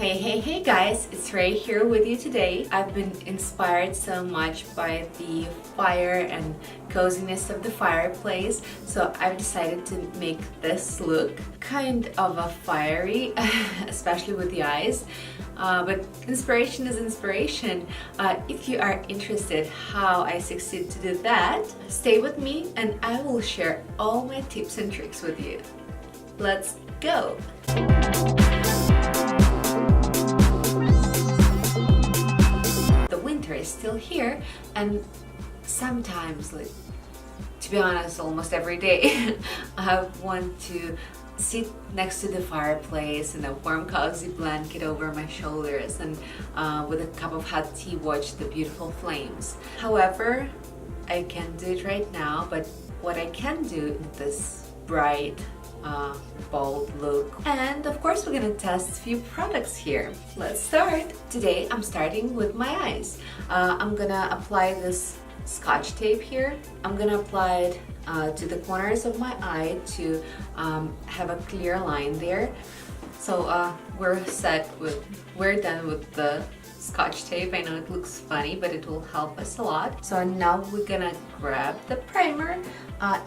Hey guys, it's Ray here with you today. I've been inspired so much by the fire and coziness of the fireplace, so I've decided to make this look kind of a fiery, especially with the eyes. But inspiration is inspiration. If you are interested how I succeed to do that, stay with me and I will share all my tips and tricks with you. Let's go! Is still here, and sometimes, like, to be honest, almost every day I want to sit next to the fireplace in a warm cozy blanket over my shoulders and with a cup of hot tea watch the beautiful flames. However, I can't do it right now, but what I can do in this bright bold look. And of course we're gonna test a few products here. Let's start. Today I'm starting with my eyes. I'm gonna apply this Scotch tape here. I'm gonna apply it to the corners of my eye to have a clear line there. So we're done with the Scotch tape. I know it looks funny, but it will help us a lot. So now we're gonna grab the primer.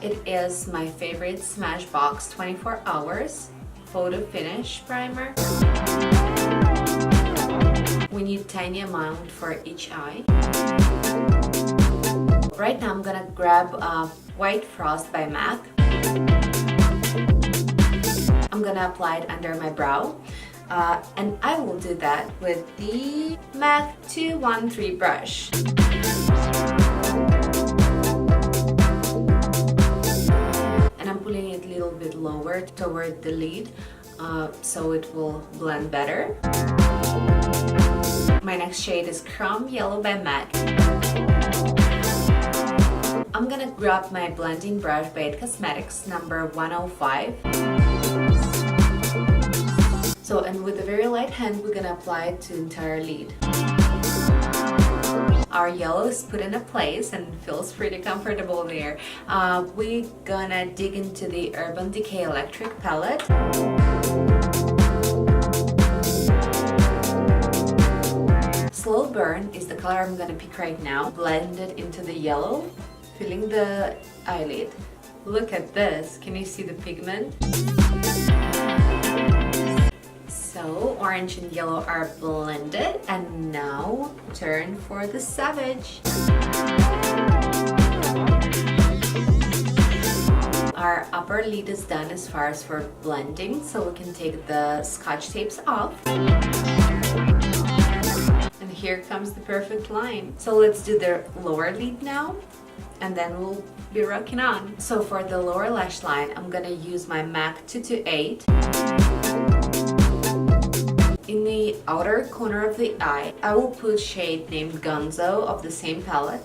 It is my favorite Smashbox 24 Hours Photo Finish Primer. We need tiny amount for each eye. Right now I'm gonna grab White Frost by MAC. I'm gonna apply it under my brow. And I will do that with the MAC 213 brush. And I'm pulling it a little bit lower toward the lid so it will blend better. My next shade is Chrome Yellow by MAC. I'm gonna grab my blending brush by It Cosmetics number 105. So, and with a very light hand, we're gonna apply it to the entire lid. Our yellow is put in a place and feels pretty comfortable there. We're gonna dig into the Urban Decay Electric palette. Slow Burn is the color I'm gonna pick right now. Blend it into the yellow, filling the eyelid. Look at this, can you see the pigment? So orange and yellow are blended, and now turn for the Savage. Our upper lid is done as far as for blending, so we can take the Scotch tapes off. And here comes the perfect line. So let's do the lower lid now, and then we'll be rocking on. So for the lower lash line, I'm gonna use my MAC 228. In the outer corner of the eye, I will put shade named Gonzo of the same palette.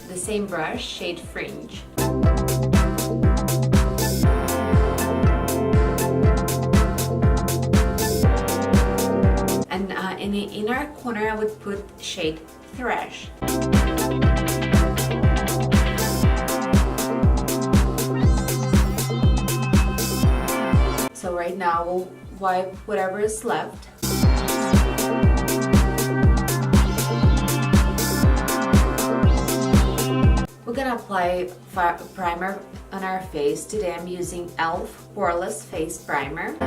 The same brush, shade Fringe. And in the inner corner, I would put shade Thresh. So right now we'll wipe whatever is left. We're gonna apply primer on our face. Today I'm using e.l.f. Poreless Face Primer.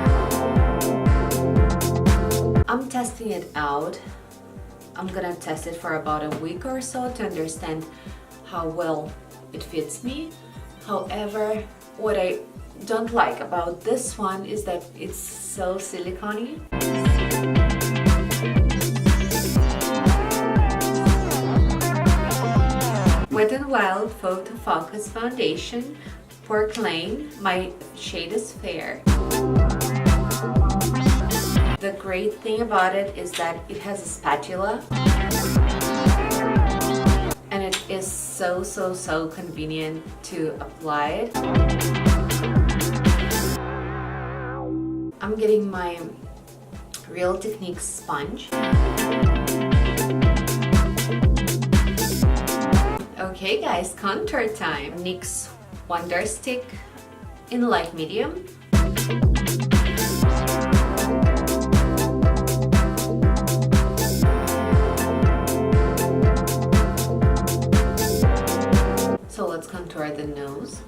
I'm testing it out. I'm gonna test it for about a week or so to understand how well it fits me. However, what I don't like about this one is that it's so silicone-y. Wet n Wild Photo Focus Foundation, Porcelain. My shade is Fair. The great thing about it is that it has a spatula. And it is so convenient to apply it. I'm getting my Real Techniques sponge. Okay guys, contour time. NYX Wonder Stick in light medium. So let's contour the nose.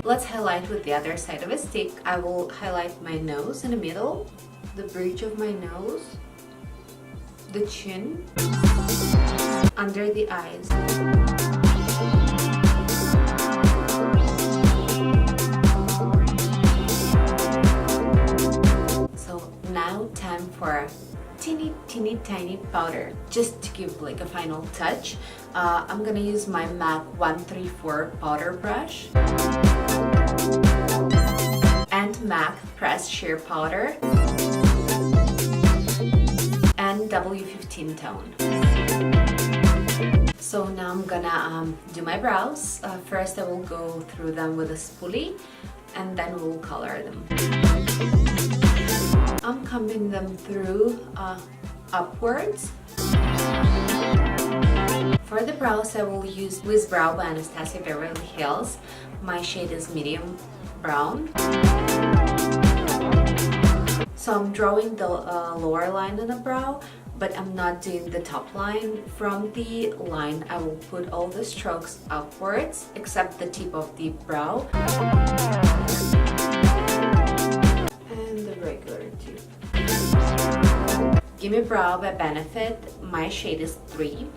Let's highlight with the other side of a stick. I will highlight my nose in the middle, the bridge of my nose, the chin, under the eyes. So now time for teeny tiny powder, just to give like a final touch. I'm gonna use my MAC 134 powder brush and MAC pressed sheer powder and W15 tone. So now I'm gonna do my brows. First I will go through them with a spoolie and then we'll color them. I'm combing them through upwards. For the brows, I will use Wiz Brow by Anastasia Beverly Hills. My shade is medium brown. So I'm drawing the lower line on the brow, but I'm not doing the top line. From the line, I will put all the strokes upwards, except the tip of the brow. And the regular tip. Gimme Brow by Benefit. My shade is 3.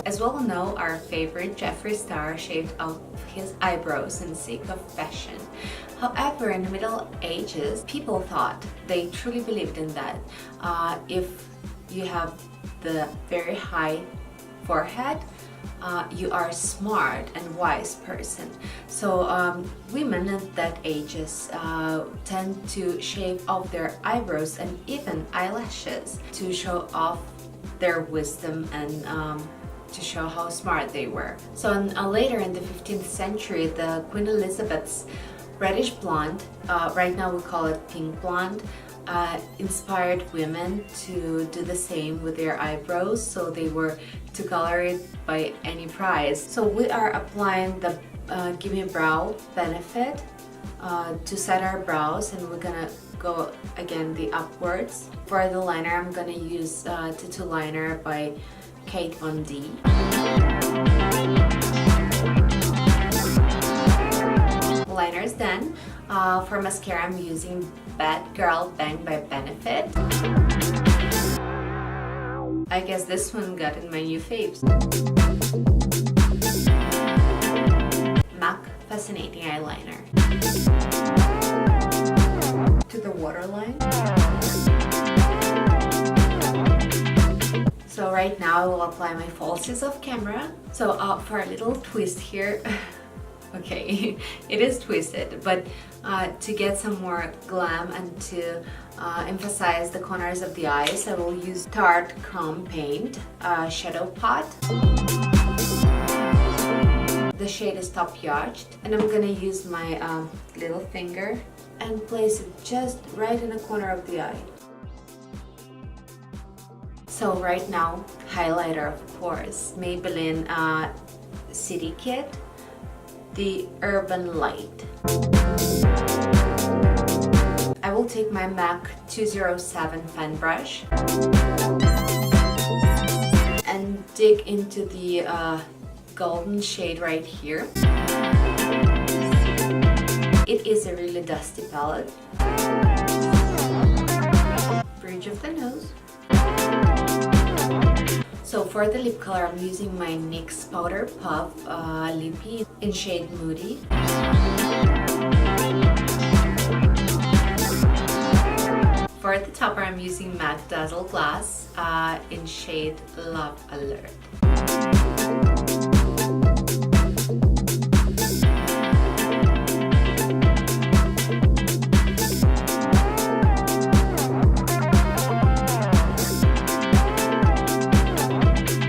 As well know, our favorite Jeffree Star shaved off his eyebrows in sake of fashion. However, in the Middle Ages, people thought, they truly believed in that, if you have the very high forehead, you are a smart and wise person. So women at that ages tend to shave off their eyebrows and even eyelashes to show off their wisdom and to show how smart they were. So later in the 15th century, the Queen Elizabeth's reddish blonde, right now we call it pink blonde, inspired women to do the same with their eyebrows, so they were to color it by any price. So we are applying the Gimme Brow Benefit to set our brows, and we're gonna go again the upwards. For the liner, I'm gonna use Tattoo Liner by Kate Von D. Liner's done. For mascara, I'm using Bad Girl Bang by Benefit. I guess this one got in my new faves. MAC Fascinating Eyeliner. To the waterline. So right now I will apply my falsies off camera. So for a little twist here, okay, it is twisted, but to get some more glam and to emphasize the corners of the eyes, I will use Tarte Chrome Paint Shadow Pot. The shade is Top Yacht, and I'm gonna use my little finger and place it just right in the corner of the eye. So right now, highlighter of course, Maybelline Citykit, the Urban Light. I will take my MAC 207 fan brush and dig into the golden shade right here. It is a really dusty palette. Bridge of the nose. So for the lip color, I'm using my NYX Powder Puff Lippie in shade Moody. For the topper, I'm using MAC Dazzle Glass in shade Love Alert.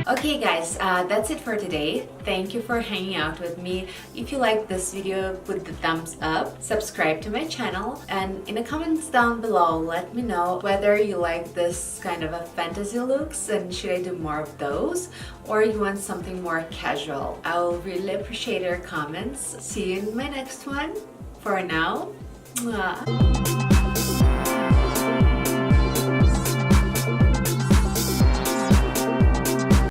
Okay guys, That's it for today. Thank you for hanging out with me. If you like this video, put the thumbs up, subscribe to my channel, and in the comments down below, let me know whether you like this kind of a fantasy looks and should I do more of those, or you want something more casual. I'll really appreciate your comments. See you in my next one. For now, mwah.